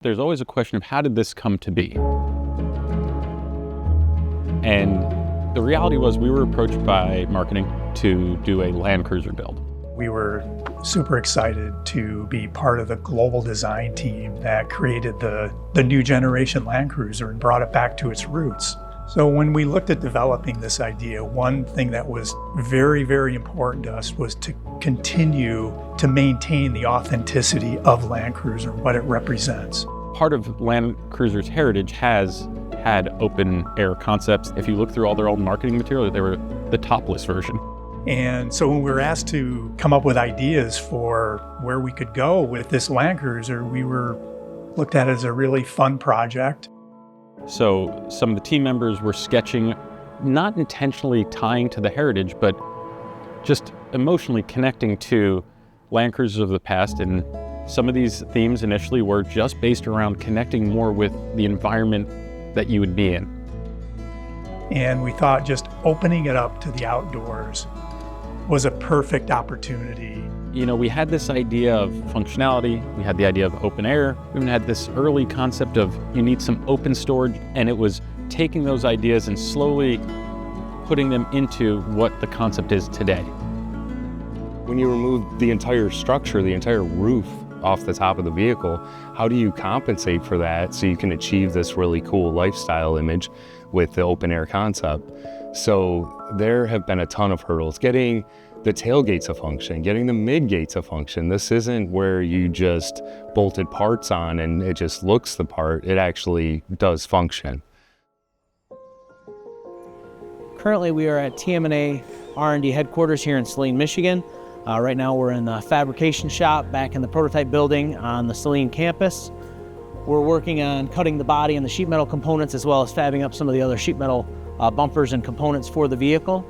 There's always a question of how did this come to be? And the reality was we were approached by marketing to do a Land Cruiser build. We were super excited to be part of the global design team that created the new generation Land Cruiser and brought it back to its roots. So when we looked at developing this idea, one thing that was very, very important to us was to continue to maintain the authenticity of Land Cruiser, what it represents. Part of Land Cruiser's heritage has had open air concepts. If you look through all their old marketing material, they were the topless version. And so when we were asked to come up with ideas for where we could go with this Land Cruiser, we were looked at it as a really fun project. So some of the team members were sketching, not intentionally tying to the heritage, but just emotionally connecting to Land Cruisers of the past. And some of these themes initially were just based around connecting more with the environment that you would be in. And we thought just opening it up to the outdoors was a perfect opportunity. You know, we had this idea of functionality, we had the idea of open air, we even had this early concept of you need some open storage, and it was taking those ideas and slowly putting them into what the concept is today. When you remove the entire structure, the entire roof off the top of the vehicle, how do you compensate for that so you can achieve this really cool lifestyle image with the open air concept? So there have been a ton of hurdles. Getting the tailgates to function, getting the mid-gate to function. This isn't where you just bolted parts on and it just looks the part, it actually does function. Currently we are at TM&A R&D headquarters here in Saline, Michigan. Right now we're in the fabrication shop back in the prototype building on the Saline campus. We're working on cutting the body and the sheet metal components as well as fabbing up some of the other sheet metal bumpers and components for the vehicle.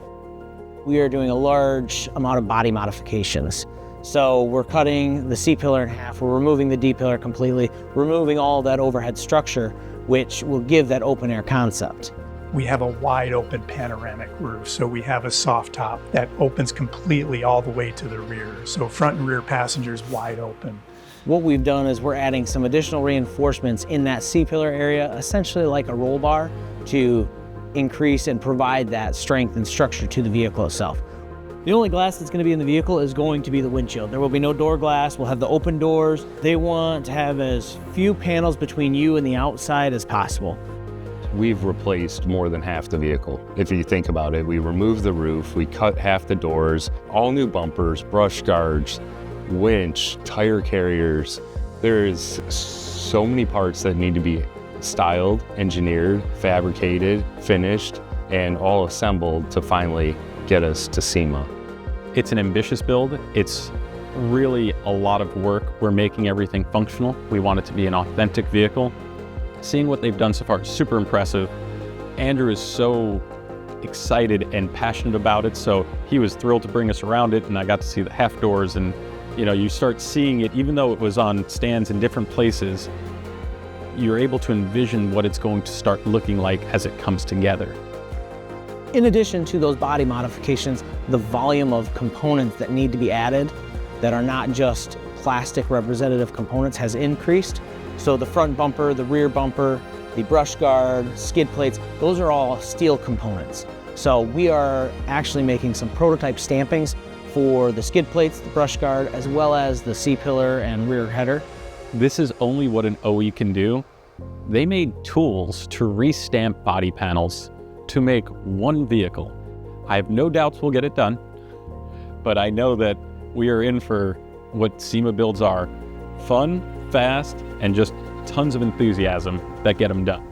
We are doing a large amount of body modifications. So we're cutting the C-pillar in half, we're removing the D-pillar completely, removing all that overhead structure, which will give that open air concept. We have a wide open panoramic roof, so we have a soft top that opens completely all the way to the rear. So front and rear passengers wide open. What we've done is we're adding some additional reinforcements in that C-pillar area, essentially like a roll bar, to increase and provide that strength and structure to the vehicle itself. The only glass that's going to be in the vehicle is going to be the windshield. There will be no door glass. We'll have the open doors. They want to have as few panels between you and the outside as possible. We've replaced more than half the vehicle. If you think about it, we removed the roof, we cut half the doors, all new bumpers, brush guards, winch, tire carriers. There's so many parts that need to be styled, engineered, fabricated, finished, and all assembled to finally get us to SEMA. It's an ambitious build. It's really a lot of work. We're making everything functional. We want it to be an authentic vehicle. Seeing what they've done so far is super impressive. Andrew is so excited and passionate about it, so he was thrilled to bring us around it, and I got to see the half doors, and you know, you start seeing it, even though it was on stands in different places, you're able to envision what it's going to start looking like as it comes together. In addition to those body modifications, the volume of components that need to be added that are not just plastic representative components has increased. So the front bumper, the rear bumper, the brush guard, skid plates, those are all steel components. So we are actually making some prototype stampings for the skid plates, the brush guard, as well as the C-pillar and rear header. This is only what an OE can do. They made tools to re-stamp body panels to make one vehicle. I have no doubts we'll get it done, but I know that we are in for what SEMA builds are: fun, fast, and just tons of enthusiasm that get them done.